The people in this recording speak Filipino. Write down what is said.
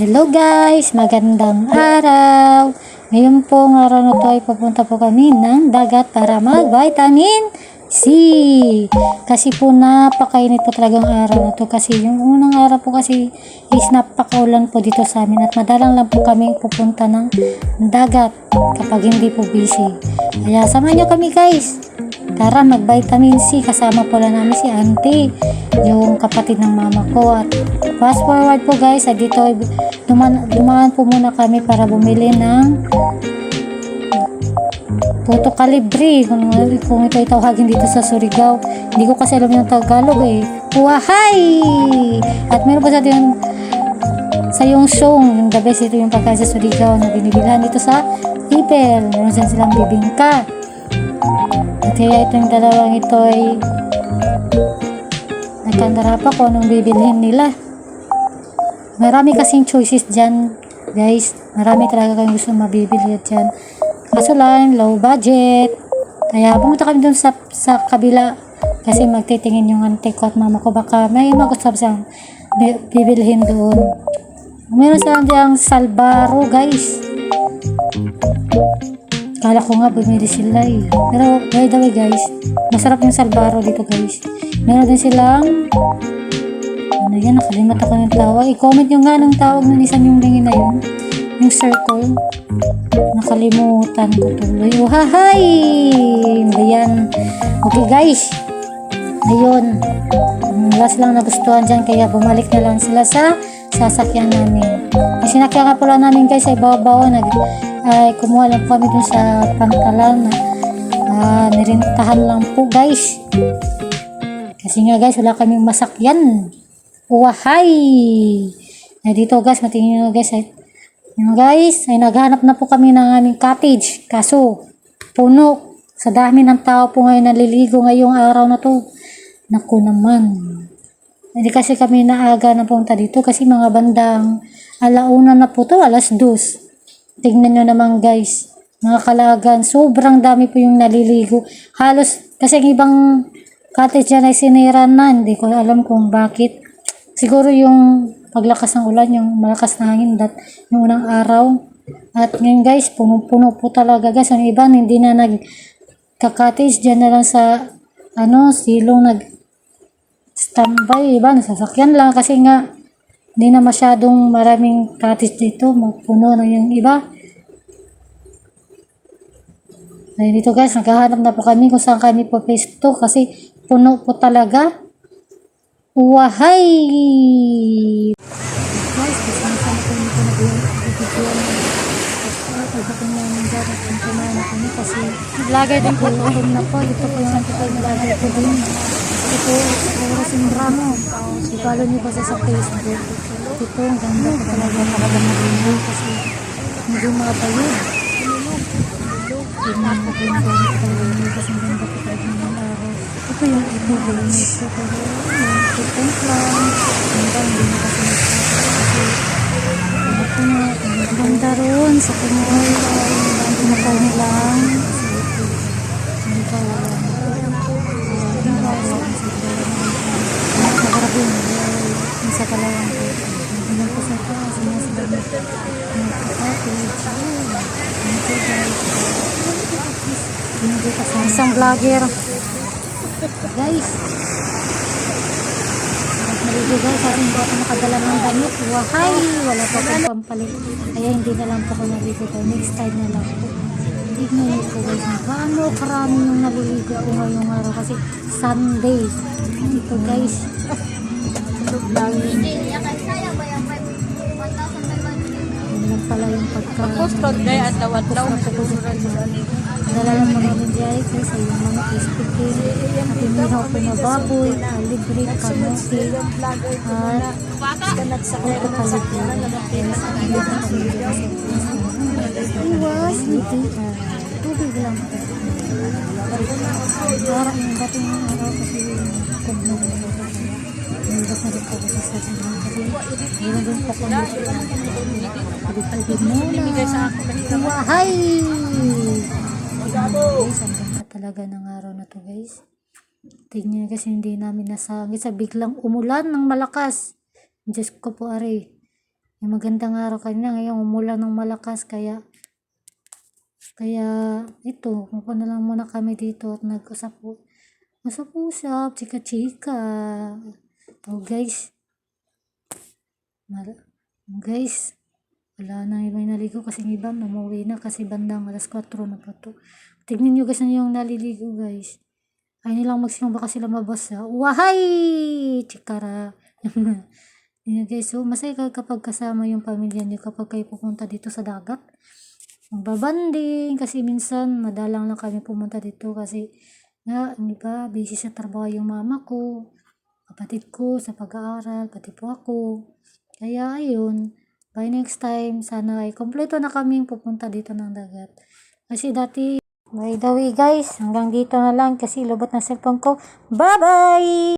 Hello guys, magandang araw. Ngayon pong araw na to ay pupunta po kami ng dagat para mag-vitamin C. Kasi po napakainit po talagang araw na to. Kasi yung unang araw po kasi is napakaulan po dito sa amin. At madalang lang po kami pupunta ng dagat kapag hindi po busy. Kaya samahan nyo kami guys. Tara mag-vitamin C. Kasama po lang namin si auntie, yung kapatid ng mama ko. At fast forward po guys, at dito dumaan po muna kami para bumili ng Puto Kalibre, kung ito itawagin dito sa Surigao. Hindi ko kasi alam yung Tagalog eh. Wahay! At meron pa sa din sa yung song, yung the best, ito yung pagkain sa Surigao na binibilhan dito sa Ipel. Meron silang bibingka. At kaya itong dalawang ito ay nagkandara pa kung anong bibilhin nila. Marami kasing choices dyan guys. Marami talaga kayong gusto mabibili dyan. Kaso lang, low budget. Kaya pumunta kami dun sa kabila kasi magtitingin yung auntie ko at mama ko. Baka may magustuhan siyang bibilhin doon. Meron silang diyang salbaro guys. Kala ko nga bumili sila eh. Pero by the way guys, masarap yung salbaro dito guys. Meron din silang ano yan, nakalimutan ko yung tawag. I-comment nyo nga ng tawag ng isang yung lingin na yun. Yung circle. Nakalimutan ko tuloy. Oh, hahay! Ayan. Okay guys. Ayun. Last lang nagustuhan dyan. Kaya bumalik na lang sila sa sasakyan namin. Yung sinakyan ka pala namin guys ay bawa-bawa. Ay kumuha lang po kami dun sa pantalan. Nirintahan lang po guys. Kasi nga guys, wala kaming masakyan. Wahay! Dito guys, matingin nyo guys. Ay naghanap na po kami ng aming cottage. Kaso, puno. Sa dami ng tao po ngayon naliligo ngayong araw na to. Naku naman. Hindi kasi kami naaga na punta dito kasi mga bandang alauna na po to, 2:00. Tingnan nyo naman guys. Mga kalagan, sobrang dami po yung naliligo. Halos, kasi ibang cottage dyan ay sinira na. Hindi ko alam kung bakit. Siguro yung paglakas ng ulan, yung malakas na hangin, yung unang araw. At ngayon guys, puno-puno po talaga guys. Ang iba, hindi na nagka-cottage. Dyan na lang sa, silong nag-standby. Iba, nasasakyan lang kasi nga, hindi na masyadong maraming cottage dito. Puno na yung iba. Ay, dito guys, naghahanap na po kami kung saan kami po pesto kasi puno po talaga. Wahay! Guys, kasama ko nito na bibigyan pagdating namin dyan at yung kumain na kami kasi vlogger din po ito na po. Ito po yung antipay vlogger ko din. Ito, Rosin Ramo. I-follow niyo po sa Facebook. Ito, ang ganda po talaga mag-ibig kasi hindi mga payod. Tingnan mo po yung ganda po talaga kasi ang ganda po talaga ng araw. Ito yung ibigay nito pero yung tipong lang. Hindi na kasi ang ganda roon sa Pinoy ang pinakaw nilang hindi ka wala nakarap yun yung sa kalawang ko hindi po sa taas sinasabi hindi pa sa isang vlogger guys naligo guys, sa ating bata nakadala ng damit. Wahay! Wala pa akong pampalit. Kaya hindi na lang po ako naligo ko. Next time na lang po. Tignan niyo po guys. Gaano karami yung naliligo ako ngayong araw kasi Sunday. Ito guys. Ito vlogging. Yan lang pala yung pagkain. Postcode day at tawad daw. Dala lang mga nandiyan guys ay yung mga ispikin at inihaw po na baboy, libre, kamote at puto kalibre. Iwas, hindi. Tubig lang po. Parang yung dating araw kasi kung nilabas na rin po kasi sa sila kasi meron din po kung tubig muna. Wahay! Guys, ang ganda talaga ng araw na to guys. Tingnan kasi hindi namin nasangit sa biglang umulan ng malakas. Diyos ko po are. Yung magandang araw kanina, ngayon umulan ng malakas, kaya ito, kung na lang muna kami dito at usap-usap, chika-chika. Oh guys, guys, wala na yung may naligo kasi iba umuwi na kasi bandang alas 4 na pa to. Tignan nyo guys na yung naliligo guys. Ay nilang magsimba kasi sila mabasa. Wahay! Chikara. Yun guys, so masaya kapag kasama yung pamilya niyo kapag kayo pupunta dito sa dagat. Magbabanding kasi minsan madalang lang kami pumunta dito kasi nga, hindi ba, busy sa trabaho yung mama ko, kapatid ko sa pag-aaral, pati po ako. Kaya ayun, by next time, sana ay kompleto na kaming pupunta dito ng dagat. Kasi dati, by the way guys, hanggang dito na lang kasi lubot na cellphone ko. Bye-bye!